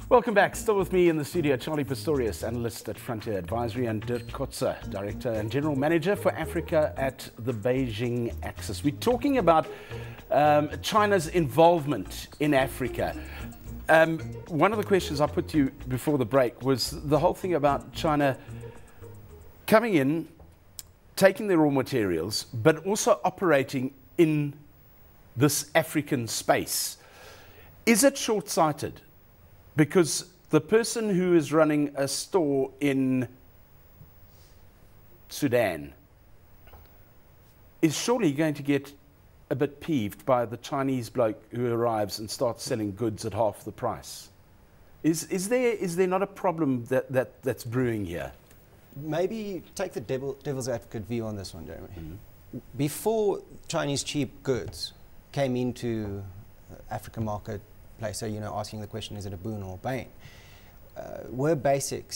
Welcome back. Still with me in the studio, Charlie Pistorius, Analyst at Frontier Advisory, and Dirk Kotze, Director and General Manager for Africa at the Beijing Axis. We're talking about China's involvement in Africa. One of the questions I put to you before the break was the whole thing about China coming in, taking the raw materials, but also operating in this African space. Is it short-sighted? Because the person who is running a store in Sudan is surely going to get a bit peeved by the Chinese bloke who arrives and starts selling goods at half the price. Is there not a problem that's brewing here? Maybe take the devil's advocate view on this one, Jeremy. Mm-hmm. Before Chinese cheap goods came into African marketplace, so asking the question, is it a boon or a bane? Were basic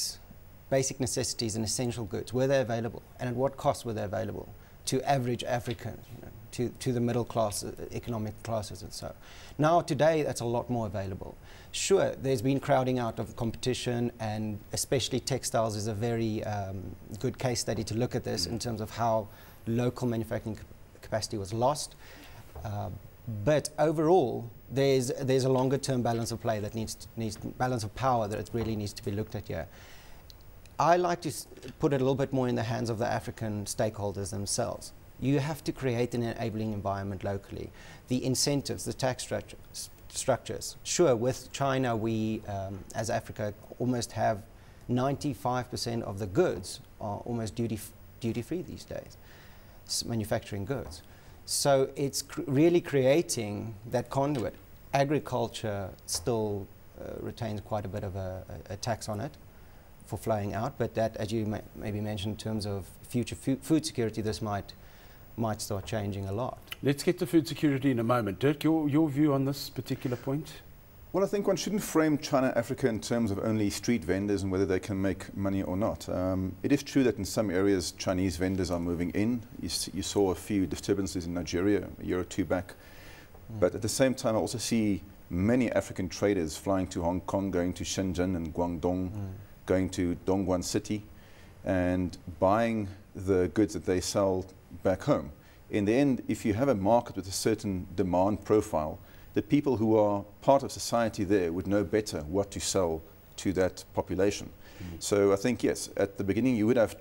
necessities and essential goods, were they available? And at what cost were they available to average Africans, to the middle class, economic classes and so. Now today that's a lot more available. Sure, there's been crowding out of competition, and especially textiles is a very good case study to look at this in terms of how local manufacturing capacity was lost. But overall, there's a longer-term balance of play that balance of power that it really needs to be looked at here. I like to put it a little bit more in the hands of the African stakeholders themselves. You have to create an enabling environment locally. The incentives, the tax structures. Sure, with China, we, as Africa, almost have 95% of the goods are almost duty-free these days, manufacturing goods. So it's really creating that conduit. Agriculture still retains quite a bit of a tax on it for flowing out, but that, as you maybe mentioned, in terms of future food security, this might start changing a lot. Let's get to food security in a moment. Dirk, your view on this particular point? Well, I think one shouldn't frame China, Africa in terms of only street vendors and whether they can make money or not. It is true that in some areas Chinese vendors are moving in. You saw a few disturbances in Nigeria a year or two back. But at the same time, I also see many African traders flying to Hong Kong, going to Shenzhen and Guangdong, going to Dongguan City, and buying the goods that they sell back home. In the end, if you have a market with a certain demand profile, the people who are part of society there would know better what to sell to that population. So I think, yes, at the beginning you would have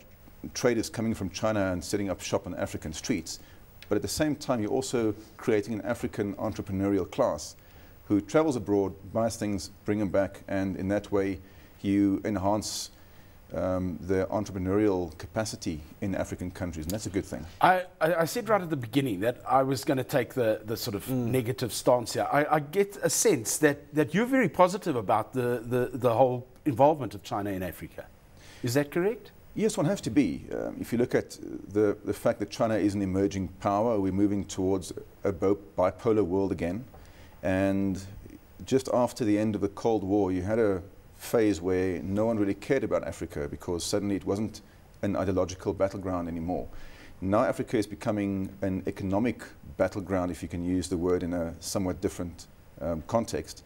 traders coming from China and setting up shop on African streets, but at the same time you're also creating an African entrepreneurial class who travels abroad, buys things, bring them back, and in that way you enhance the entrepreneurial capacity in African countries, and that's a good thing. I said right at the beginning that I was going to take the sort of negative stance here. I get a sense that you're very positive about the whole involvement of China in Africa. Is that correct? Yes, one has to be. If you look at the fact that China is an emerging power, we're moving towards a bipolar world again. And just after the end of the Cold War, you had a phase where no one really cared about Africa because suddenly it wasn't an ideological battleground anymore. Now Africa is becoming an economic battleground, if you can use the word in a somewhat different context.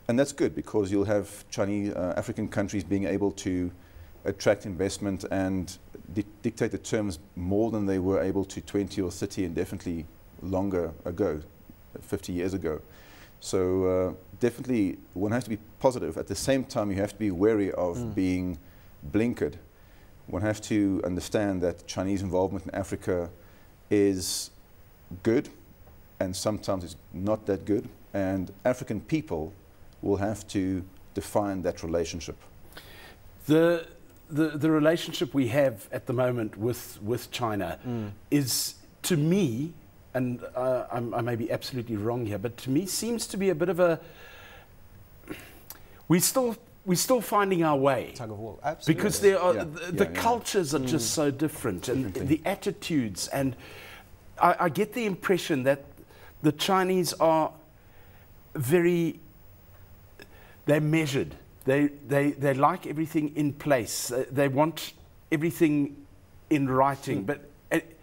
And that's good because you'll have Chinese, African countries being able to attract investment and dictate the terms more than they were able to 20 or 30 and definitely longer ago, 50 years ago. So definitely one has to be positive. At the same time, you have to be wary of being blinkered. One has to understand that Chinese involvement in Africa is good, and sometimes it's not that good. And African people will have to define that relationship. The relationship we have at the moment with China is, to me, and I may be absolutely wrong here, but to me seems to be a bit of a, we're still finding our way. Tug of war, absolutely. Because there are the cultures are just so different, and the attitudes, and I get the impression that the Chinese are they're measured. They like everything in place. They want everything in writing, but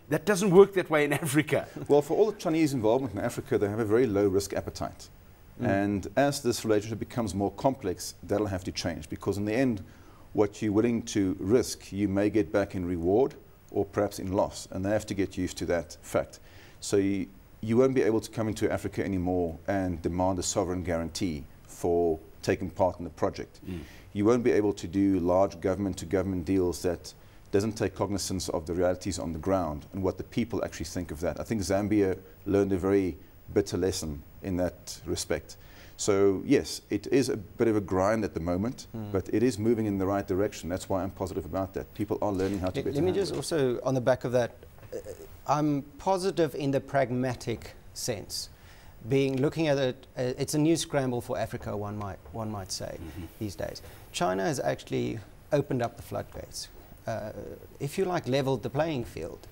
that doesn't work that way in Africa. Well, for all the Chinese involvement in Africa, they have a very low risk appetite. And as this relationship becomes more complex, that'll have to change, because in the end, what you're willing to risk, you may get back in reward or perhaps in loss, and they have to get used to that fact. So you won't be able to come into Africa anymore and demand a sovereign guarantee for taking part in the project. You won't be able to do large government-to-government deals that doesn't take cognizance of the realities on the ground and what the people actually think of that. I think Zambia learned a very bitter lesson in that respect. So yes, it is a bit of a grind at the moment, but it is moving in the right direction. That's why I'm positive about that. People are learning how to better Let me just also, on the back of that, I'm positive in the pragmatic sense. Looking at it, it's a new scramble for Africa, one might say, these days. China has actually opened up the floodgates. If you like, leveled the playing field.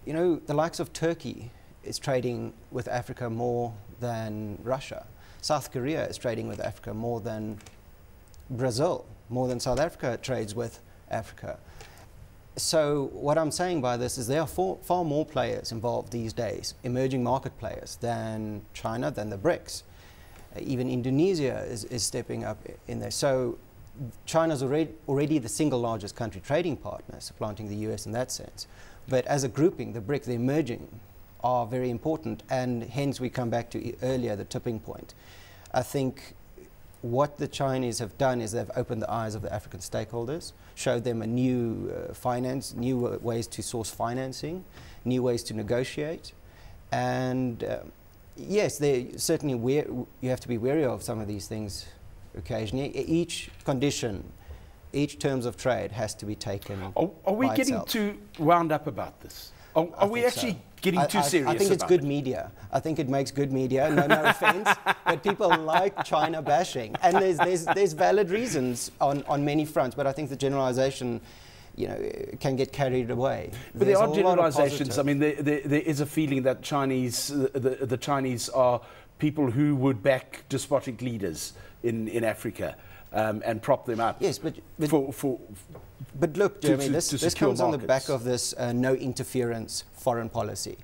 You know, the likes of Turkey is trading with Africa more than Russia. South Korea is trading with Africa more than Brazil, more than South Africa trades with Africa. So what I'm saying by this is there are far more players involved these days, emerging market players, than China, than the BRICS. Even Indonesia is stepping up in there. So China's already the single largest country trading partner, supplanting the US in that sense. But as a grouping, the BRICS, the emerging, are very important, and hence we come back to earlier, the tipping point. I think what the Chinese have done is they've opened the eyes of the African stakeholders, showed them a new new ways to source financing, new ways to negotiate, and yes, they certainly you have to be wary of some of these things occasionally. Each condition, each terms of trade has to be taken. Are we getting too wound up about this? Are we actually getting too serious about it? I think it's good media. I think it makes good media. No offense, but people like China bashing, and there's valid reasons on many fronts. But I think the generalization, you know, can get carried away. But there are generalizations. I mean, there is a feeling that the Chinese are people who would back despotic leaders in Africa. And prop them up. Yes, but look, Jeremy, this comes on the back of this no interference foreign policy,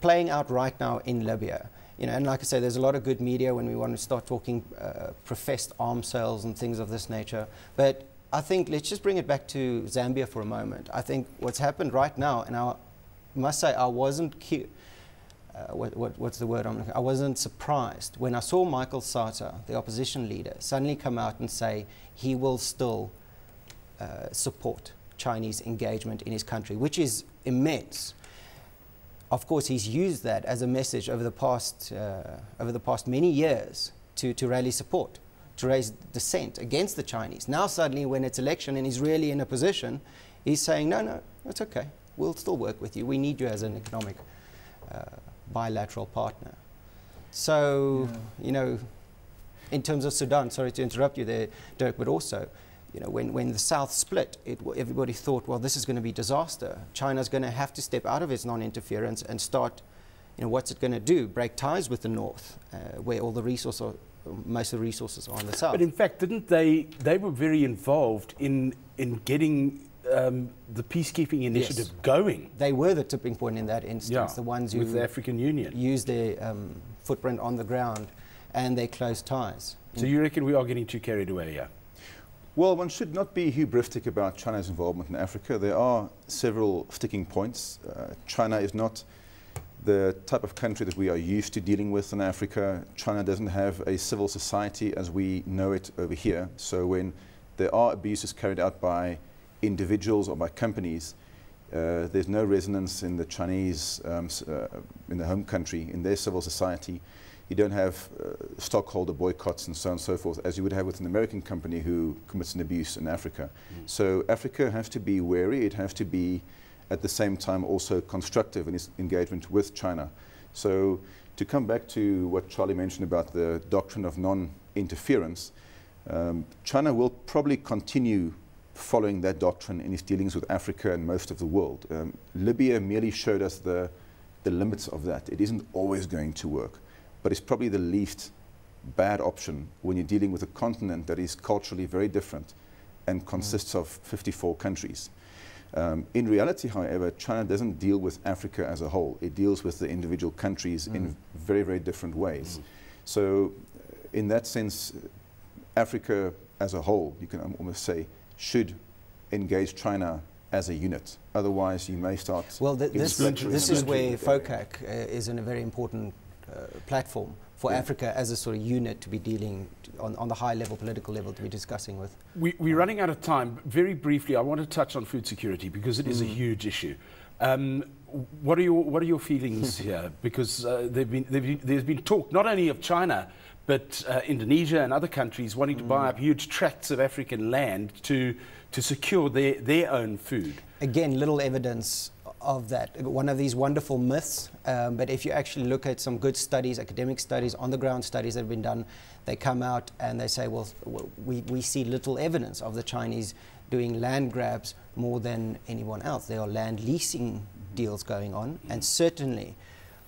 playing out right now in Libya. You know, and like I say, there's a lot of good media when we want to start talking professed arms sales and things of this nature. But I think let's just bring it back to Zambia for a moment. I think what's happened right now, and I must say I wasn't cute. What's the word I'm looking? I wasn't surprised when I saw Michael Sata, the opposition leader, suddenly come out and say he will still support Chinese engagement in his country, which is immense. Of course, he's used that as a message over the past many years to rally support, to raise dissent against the Chinese. Now suddenly, when it's election and he's really in a position, he's saying, no, it's okay. We'll still work with you. We need you as an economic bilateral partner. So, you know, in terms of Sudan, sorry to interrupt you there, Dirk, but also, you know, when the South split, everybody thought, well, this is going to be disaster. China's going to have to step out of its non-interference and start, you know, what's it going to do? Break ties with the North, where all the resources, most of the resources are in the South. But in fact, didn't they were very involved in getting the peacekeeping initiative going. They were the tipping point in that instance, the ones who with the African Union used their footprint on the ground and their close ties. So you reckon we are getting too carried away here? Well, one should not be hubristic about China's involvement in Africa. There are several sticking points. China is not the type of country that we are used to dealing with in Africa. China doesn't have a civil society as we know it over here. So when there are abuses carried out by individuals or by companies, there's no resonance in the Chinese, in the home country, in their civil society. You don't have stockholder boycotts and so on and so forth, as you would have with an American company who commits an abuse in Africa. So Africa has to be wary. It has to be, at the same time, also constructive in its engagement with China. So to come back to what Charlie mentioned about the doctrine of non-interference, China will probably continue following that doctrine in its dealings with Africa and most of the world. Libya merely showed us the limits of that. It isn't always going to work, but it's probably the least bad option when you're dealing with a continent that is culturally very different and consists of 54 countries. In reality, however, China doesn't deal with Africa as a whole. It deals with the individual countries in very, very different ways. So in that sense, Africa as a whole, you can almost say, should engage China as a unit. Otherwise, you may start... Well, this is where FOCAC is in a very important platform for Africa as a sort of unit to be dealing on the high level, political level, to be discussing with. We're running out of time. Very briefly, I want to touch on food security because it is a huge issue. What are your feelings here? Because there's been talk not only of China, but Indonesia and other countries wanting to buy up huge tracts of African land to secure their own food. Again, little evidence of that. One of these wonderful myths, but if you actually look at some good studies, academic studies, on-the-ground studies that have been done, they come out and they say, well, we see little evidence of the Chinese doing land grabs more than anyone else. There are land leasing deals going on, and certainly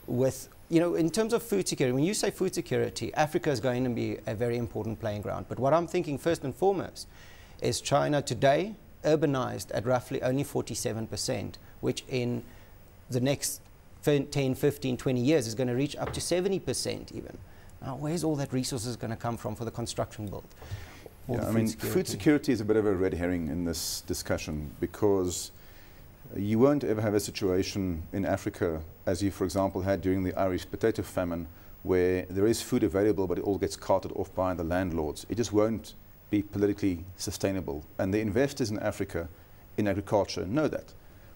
with, in terms of food security, when you say food security, Africa is going to be a very important playing ground. But what I'm thinking first and foremost is China today urbanized at roughly only 47%, which in the next 10, 15, 20 years is going to reach up to 70% even. Now, where's all that resources going to come from for the construction build? Yeah, I mean, food security is a bit of a red herring in this discussion, because you won't ever have a situation in Africa, as you, for example, had during the Irish potato famine, where there is food available, but it all gets carted off by the landlords. It just won't be politically sustainable. And the investors in Africa in agriculture know that.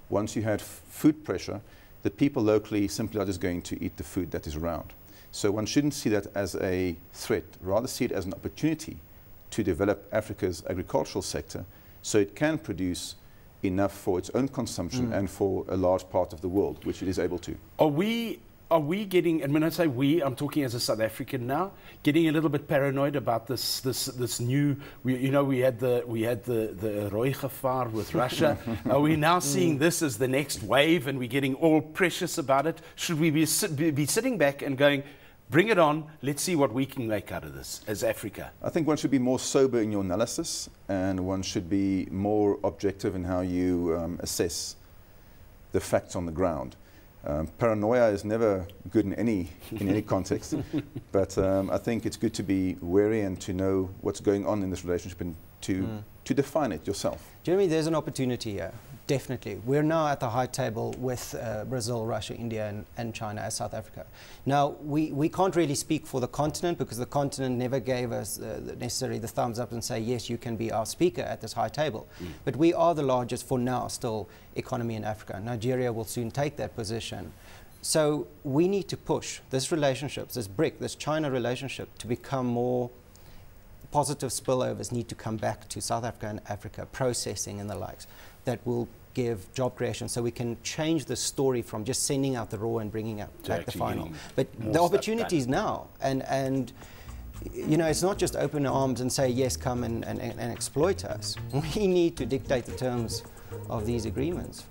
Once you had food pressure, the people locally simply are just going to eat the food that is around. So one shouldn't see that as a threat, rather see it as an opportunity to develop Africa's agricultural sector so it can produce enough for its own consumption and for a large part of the world, which it is able to. Are we getting, and when I say we, I'm talking as a South African now, getting a little bit paranoid about this new, we had the Roy Gevaar with Russia. Are we now seeing this as the next wave and we're getting all precious about it? Should we be sitting back and going, bring it on, let's see what we can make out of this as Africa? I think one should be more sober in your analysis, and one should be more objective in how you assess the facts on the ground. Paranoia is never good in any context, but I think it's good to be wary and to know what's going on in this relationship and to define it yourself. Jeremy, there's an opportunity here, definitely. We're now at the high table with Brazil, Russia, India, and China as South Africa. Now, we can't really speak for the continent because the continent never gave us necessarily the thumbs up and say, yes, you can be our speaker at this high table. But we are the largest, for now, still, economy in Africa. Nigeria will soon take that position. So we need to push this relationship, this BRIC, this China relationship, to become more positive spillovers need to come back to South Africa and Africa, processing and the likes, that will give job creation so we can change the story from just sending out the raw and bringing out back the final. But the opportunity is now, and it's not just open arms and say, yes, come and exploit us. We need to dictate the terms of these agreements.